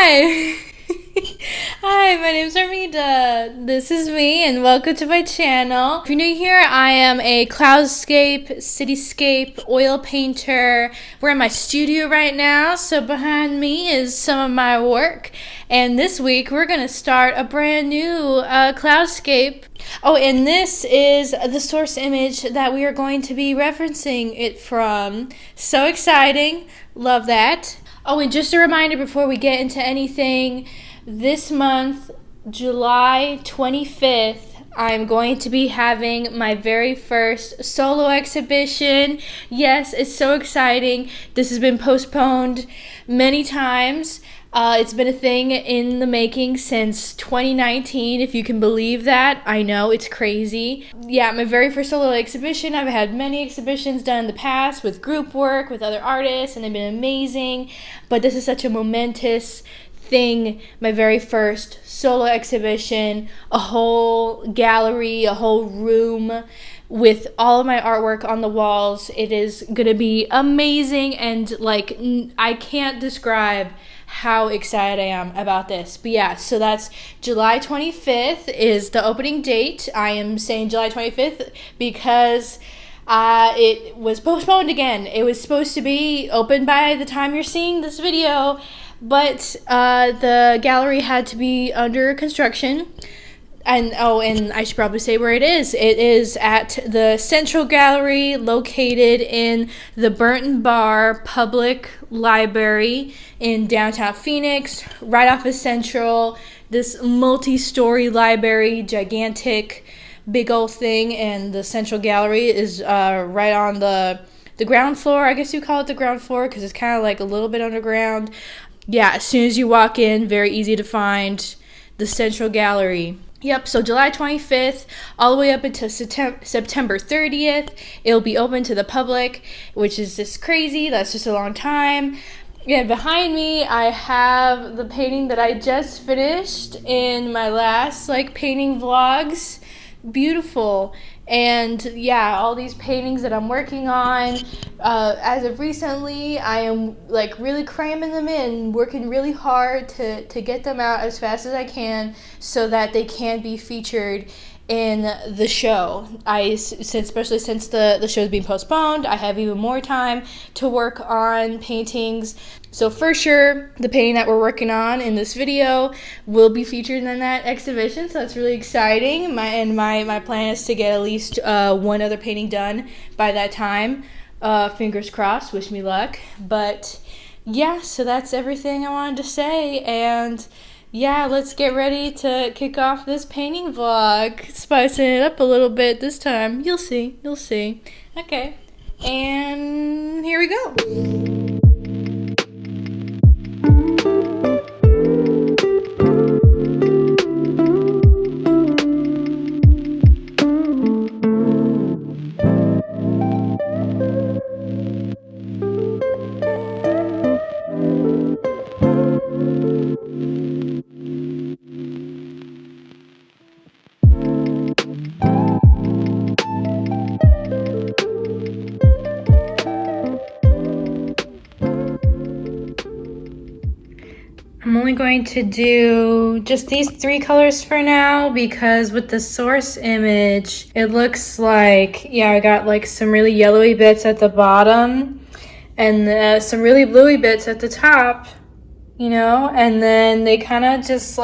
Hi! Hi, my name's Armida. This is me, and welcome to my channel. If you're new here, I am a cloudscape, cityscape, oil painter. We're in my studio right now, so behind me is some of my work. And this week, we're going to start a brand new cloudscape. Oh, and this is the source image that we are going to be referencing it from. So exciting. Love that. Oh, and just a reminder before we get into anything, this month, July 25th, I'm going to be having my very first solo exhibition. Yes, it's so exciting. This has been postponed many times. It's been a thing in the making since 2019, if you can believe that. I know, it's crazy. Yeah, my very first solo exhibition. I've had many exhibitions done in the past with group work, with other artists, and they've been amazing. But this is such a momentous thing, my very first solo exhibition, a whole gallery, a whole room with all of my artwork on the walls. It is gonna be amazing, and like I can't describe how excited I am about this. But yeah, so that's July 25th is the opening date. I am saying July 25th because it was postponed again. It was supposed to be open by the time you're seeing this video, but the gallery had to be under construction. And I should probably say where it is. It is at the Central Gallery, located in the Burton Bar Public Library in downtown Phoenix, right off of Central. This multi-story library, gigantic, big old thing, and the Central Gallery is right on the ground floor. I guess you call it the ground floor because it's kind of like a little bit underground. Yeah, as soon as you walk in, very easy to find the Central Gallery. Yep, so July 25th, all the way up until September 30th, it'll be open to the public, which is just crazy. That's just a long time. And behind me, I have the painting that I just finished in my last, painting vlogs. Beautiful. And yeah, all these paintings that I'm working on, as of recently, I am really cramming them in, working really hard to get them out as fast as I can so that they can be featured in the show. Especially since the show is being postponed, I have even more time to work on paintings. So for sure, the painting that we're working on in this video will be featured in that exhibition. So that's really exciting. My plan is to get at least one other painting done by that time. Fingers crossed. Wish me luck. But yeah, so that's everything I wanted to say. And yeah, let's get ready to kick off this painting vlog. Spicing it up a little bit this time. You'll see. Okay. And here we go. I'm only going to do just these three colors for now because with the source image, it looks like, yeah, I got some really yellowy bits at the bottom and some really bluey bits at the top, and then they kind of just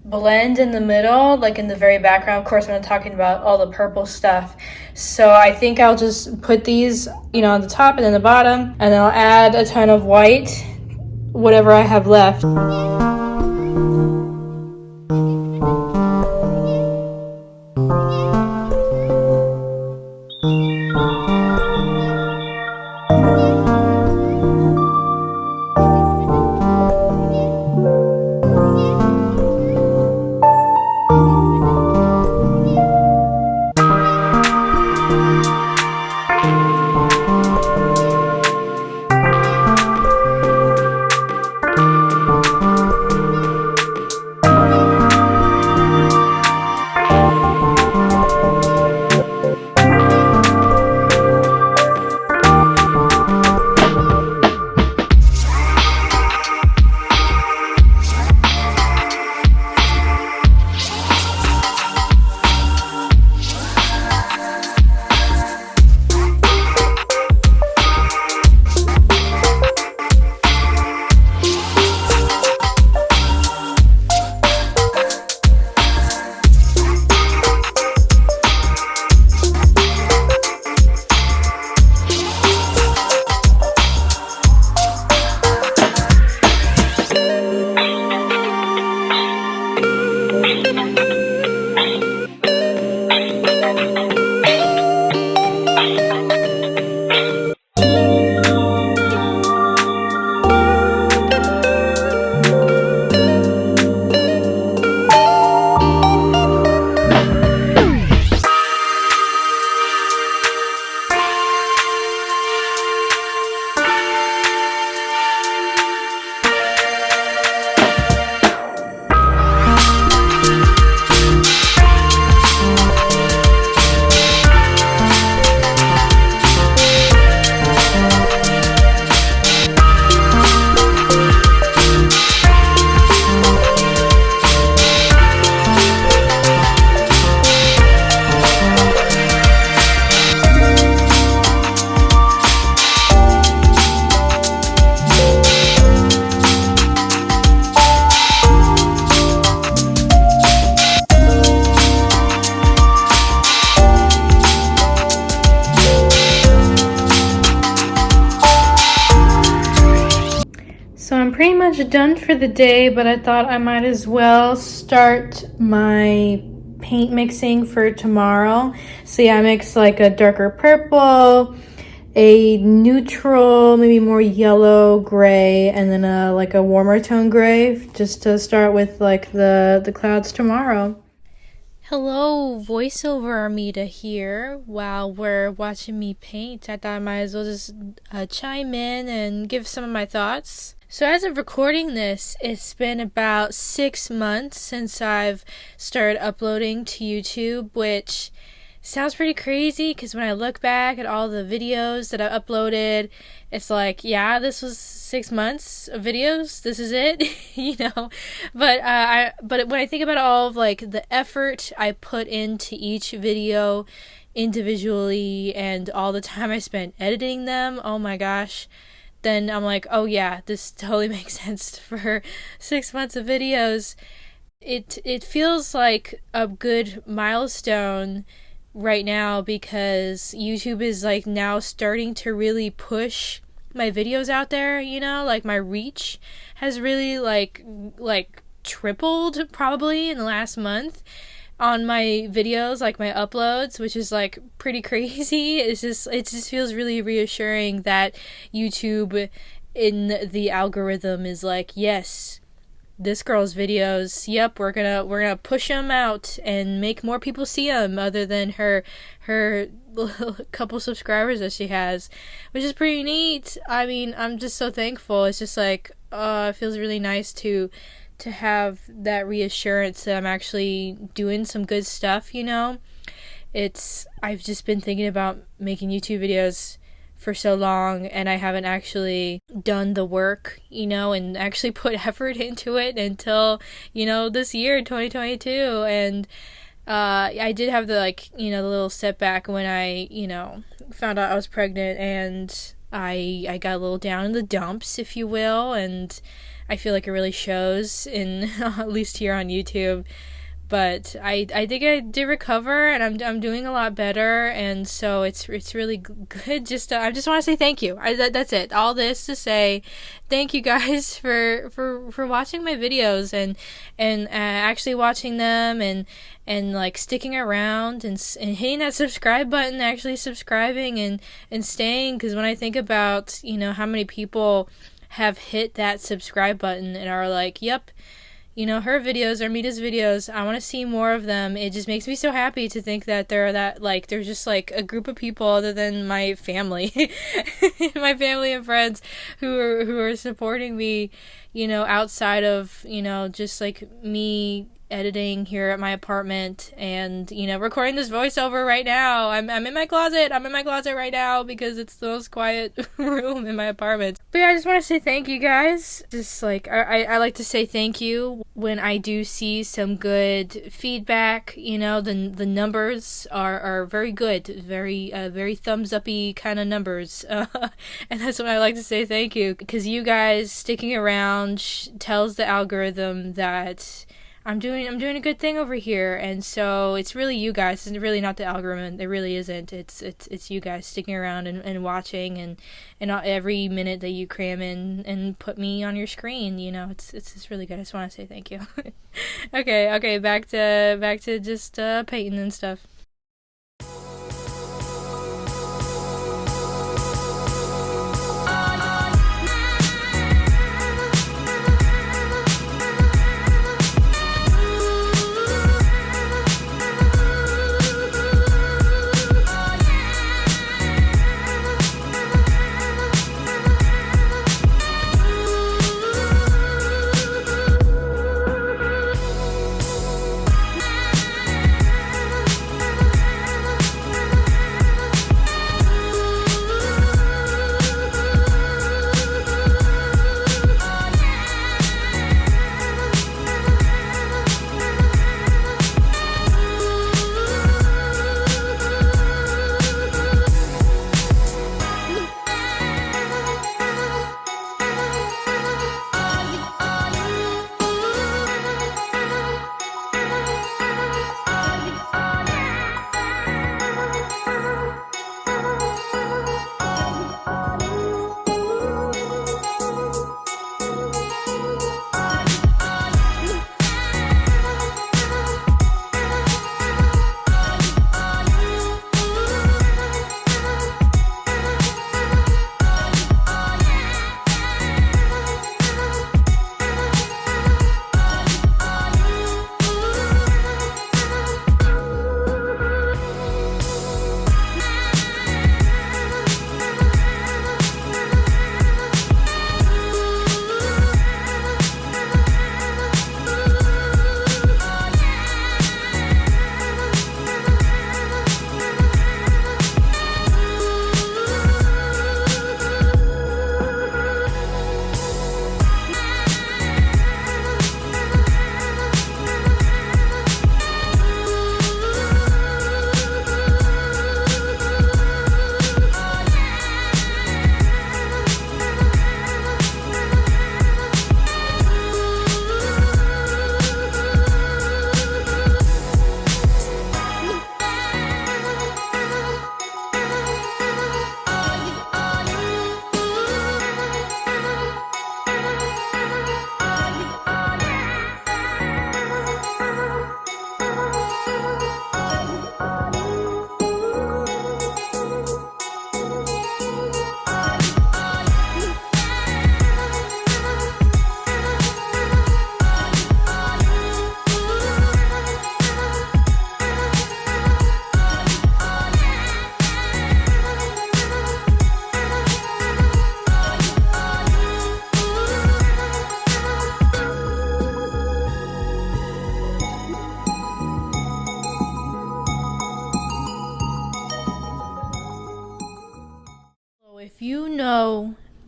blend in the middle, in the very background. Of course, I'm not talking about all the purple stuff. So I think I'll just put these, on the top and then the bottom, and then I'll add a ton of white, whatever I have left. much done for the day, but I thought I might as well start my paint mixing for tomorrow. So yeah, I mixed like a darker purple, a neutral, maybe more yellow gray, and then like a warmer tone gray, just to start with like the clouds tomorrow. Hello, voiceover Armida here. While we're watching me paint, I thought I might as well just chime in and give some of my thoughts. So as of recording this, it's been about 6 months since I've started uploading to YouTube, which sounds pretty crazy because when I look back at all the videos that I uploaded, it's like, yeah, this was 6 months of videos. This is it, you know. But when I think about all of like the effort I put into each video individually and all the time I spent editing them, oh my gosh, then I'm like, oh yeah, this totally makes sense for 6 months of videos. It feels like a good milestone right now because YouTube is like now starting to really push my videos out there, you know, like my reach has really like tripled probably in the last month on my videos, like my uploads, which is like pretty crazy. It just feels really reassuring that YouTube in the algorithm is like, yes, this girl's videos, yep, we're gonna push them out and make more people see them other than her couple subscribers that she has, which is pretty neat. I mean, I'm just so thankful. It's just like, it feels really nice to have that reassurance that I'm actually doing some good stuff, you know. I've just been thinking about making YouTube videos for so long, and I haven't actually done the work, you know, and actually put effort into it until, you know, this year, 2022. And I did have the, like, you know, the little setback when I, you know, found out I was pregnant, and I got a little down in the dumps, if you will, and I feel like it really shows in at least here on YouTube. But I think I did recover, and I'm doing a lot better, and so it's really good. I just want to say thank you. That's it. All this to say thank you guys for watching my videos and actually watching them and like sticking around and hitting that subscribe button, actually subscribing and staying. Because when I think about, you know, how many people have hit that subscribe button and are like, yep, you know, her videos, Armida's videos, I want to see more of them. It just makes me so happy to think that they're just like a group of people other than my family, my family and friends who are supporting me, you know, outside of, you know, just like me editing here at my apartment and, you know, recording this voiceover right now. I'm in my closet. I'm in my closet right now because it's the most quiet room in my apartment. But yeah, I just want to say thank you guys. Just like I like to say thank you when I do see some good feedback. You know, the numbers are very good, very thumbs uppy kind of numbers, and that's when I like to say thank you, because you guys sticking around tells the algorithm that I'm doing a good thing over here. And so it's really you guys. It's really not the algorithm. It really isn't. It's you guys sticking around and watching and every minute that you cram in and put me on your screen, you know, it's really good. I just want to say thank you. Okay, back to just painting and stuff.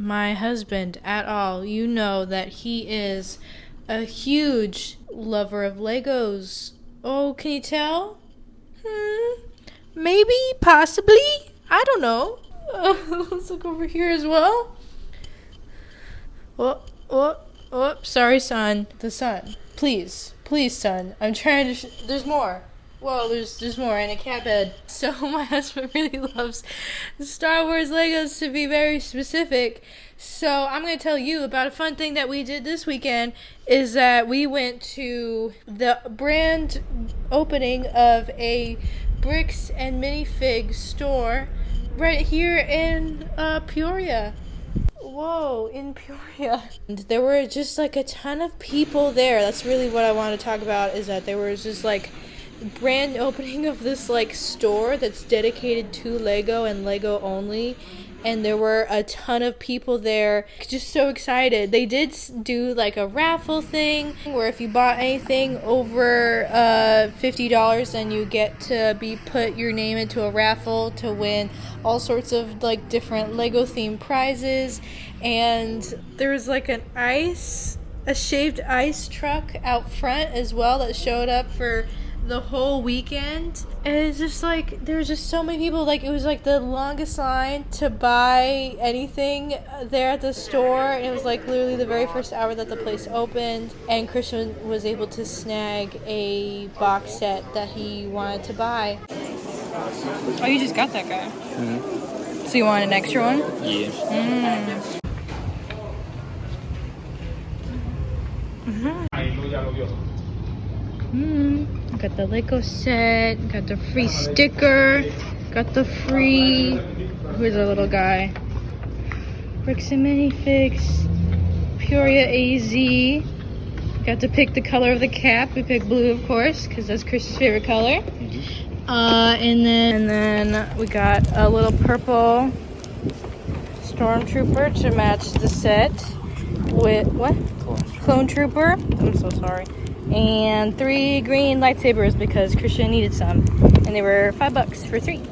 my husband at all, you know that he is a huge lover of Legos. Oh, can you tell? Maybe, possibly, I don't know. Let's look over here as well. Oh, sorry, son. The sun. Please, son. I'm trying to there's more. Whoa, there's more in a cat bed. So my husband really loves Star Wars Legos, to be very specific. So I'm going to tell you about a fun thing that we did this weekend is that we went to the brand opening of a Bricks and Minifigs store right here in Peoria. Whoa, in Peoria. And there were just like a ton of people there. That's really what I want to talk about, is that there was just like brand opening of this like store that's dedicated to Lego and Lego only, and there were a ton of people there just so excited. They did do like a raffle thing where if you bought anything over $50, then you get to put your name into a raffle to win all sorts of like different Lego themed prizes. And there was like a shaved ice truck out front as well that showed up for the whole weekend. And it's just like there was just so many people. Like it was like the longest line to buy anything there at the store, and it was like literally the very first hour that the place opened, and Christian was able to snag a box set that he wanted to buy. Oh, you just got that guy. Mm-hmm. So you want an extra one? Yeah. Got the Lego set, got the free sticker, got the free, where's our little guy? Bricks and Minifigs, Peoria AZ. Got to pick the color of the cap. We picked blue, of course, because that's Chris's favorite color. And then we got a little purple stormtrooper to match the set with what? Clone trooper. I'm so sorry. And 3 green lightsabers because Christian needed some, and they were $5 for 3.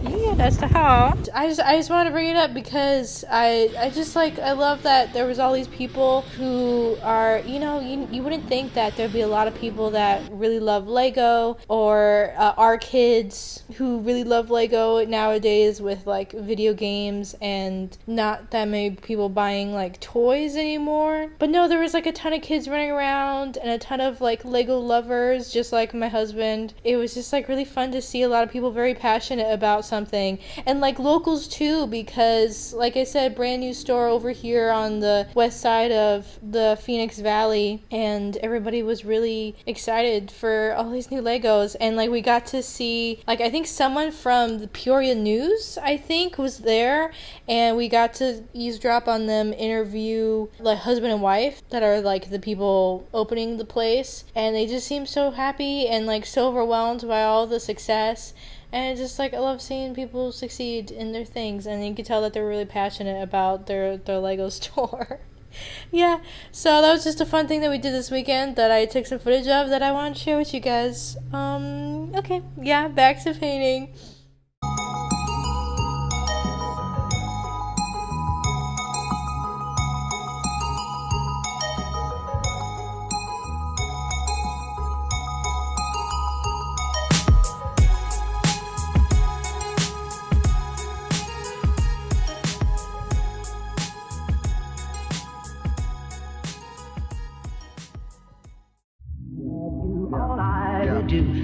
Yeah, that's the haul. I just want to bring it up because I just like, I love that there was all these people who are, you wouldn't think that there'd be a lot of people that really love Lego, or our kids who really love Lego nowadays with like video games, and not that many people buying like toys anymore. But no, there was like a ton of kids running around and a ton of like Lego lovers, just like my husband. It was just like really fun to see a lot of people very passionate about something, and like locals too, because like I said, brand new store over here on the west side of the Phoenix Valley, and everybody was really excited for all these new Legos. And like we got to see, like, I think someone from the Peoria News, I think, was there, and we got to eavesdrop on them interview like husband and wife that are like the people opening the place, and they just seemed so happy and like so overwhelmed by all the success. And it's just like, I love seeing people succeed in their things, and you can tell that they're really passionate about their Lego store. Yeah, so that was just a fun thing that we did this weekend that I took some footage of that I want to share with you guys. Okay, yeah, back to painting.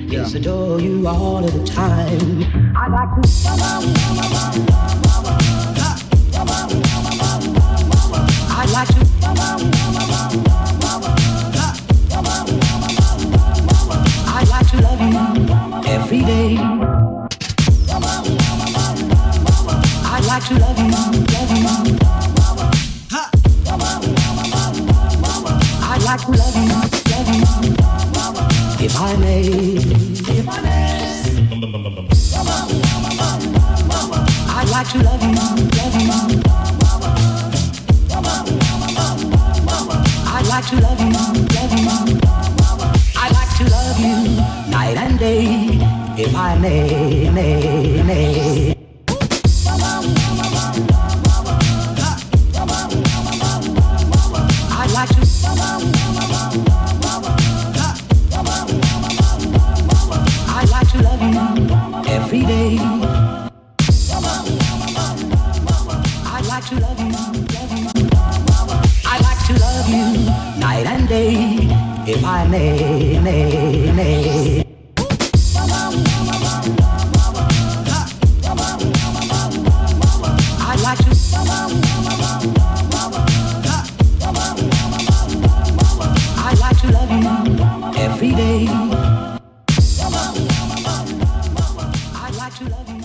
Yes, adore you all of the time. I'd like to. I'd like to. I'd like to love you every day. I'd like to love you, love you. I'd like to love you, if I may, if I may. I'd like to love you, love you. I'd like to love you, love you. I'd like to love you night and day, if I may. I like to love you every day. I like to love you, love you. I like to love you night and day, if I may. I like to. I like to love you every day. I like to love you.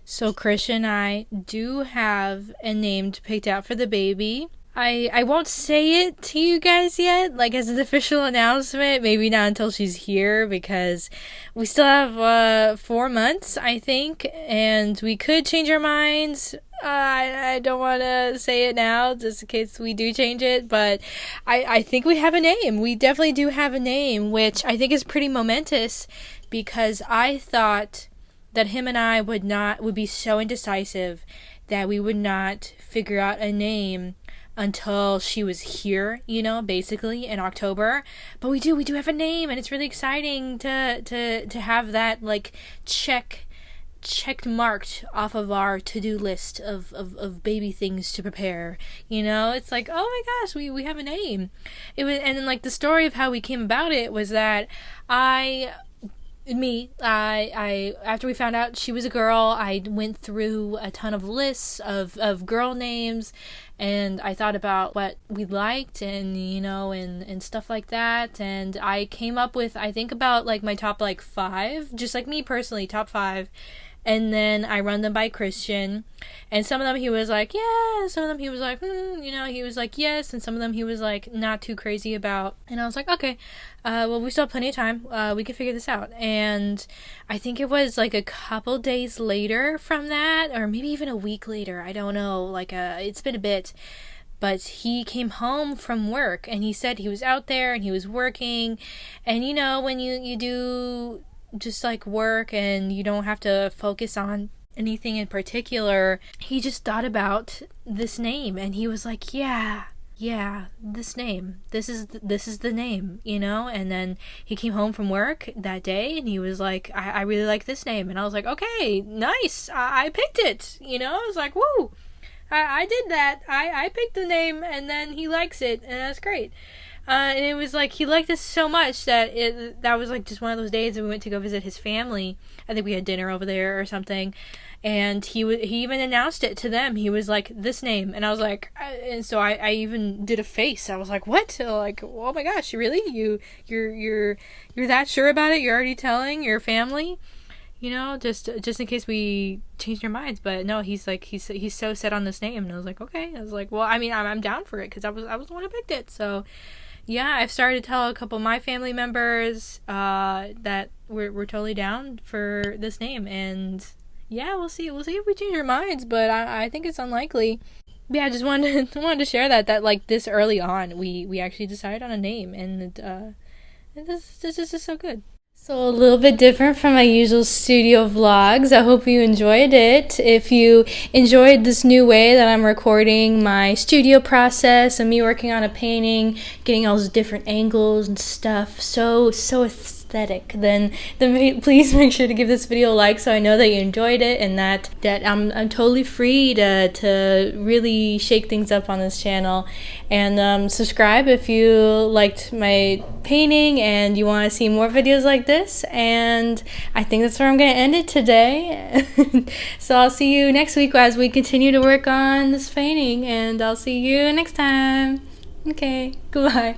So Christian and I do have a name picked out for the baby. I won't say it to you guys yet, like as an official announcement, maybe not until she's here, because we still have 4 months, I think, and we could change our minds. I don't want to say it now, just in case we do change it, but I think we have a name. We definitely do have a name, which I think is pretty momentous, because I thought that him and I would be so indecisive that we would not figure out a name until she was here, basically in October. But we do have a name, and it's really exciting to have that like checked marked off of our to-do list of baby things to prepare. It's like, oh my gosh, we have a name. It was, and then like the story of how we came about it was that I after we found out she was a girl, I went through a ton of lists of girl names, and I thought about what we liked and and stuff like that, and I came up with, I think, about like my top like 5, just like me personally, top 5. And then I run them by Christian, and some of them he was like, yeah, and some of them he was like, he was like, yes, and some of them he was like, not too crazy about. And I was like, okay, well, we still have plenty of time, we can figure this out. And I think it was like a couple days later from that, or maybe even a week later, I don't know, like it's been a bit, but he came home from work, and he said he was out there, and he was working, and when you do just like work and you don't have to focus on anything in particular, he just thought about this name, and he was like, yeah, this name, this is the name, and then he came home from work that day, and he was like, I really like this name, and I was like, okay, nice, I picked it, I was like, woo, I did that, I picked the name, and then he likes it, and that's great. And it was like, he liked us so much that that was like just one of those days that we went to go visit his family. I think we had dinner over there or something, and he even announced it to them. He was like, this name, and I was like, and so I even did a face. I was like, what? Like, oh my gosh, really? You're that sure about it? You're already telling your family? Just in case we changed our minds. But no, he's like, he's so set on this name, and I was like, okay. I was like, well, I mean, I'm down for it, because I was the one who picked it, so. Yeah, I've started to tell a couple of my family members that we're totally down for this name, and yeah, we'll see if we change our minds, but I think it's unlikely. Yeah, I just wanted to share that like this early on, we actually decided on a name, and this is just so good. So a little bit different from my usual studio vlogs. I hope you enjoyed it. If you enjoyed this new way that I'm recording my studio process and me working on a painting, getting all those different angles and stuff, so aesthetic, then please make sure to give this video a like, so I know that you enjoyed it, and that I'm totally free to really shake things up on this channel. And subscribe if you liked my painting and you want to see more videos like this. And I think that's where I'm going to end it today. So I'll see you next week as we continue to work on this painting, and I'll see you next time. Okay, goodbye.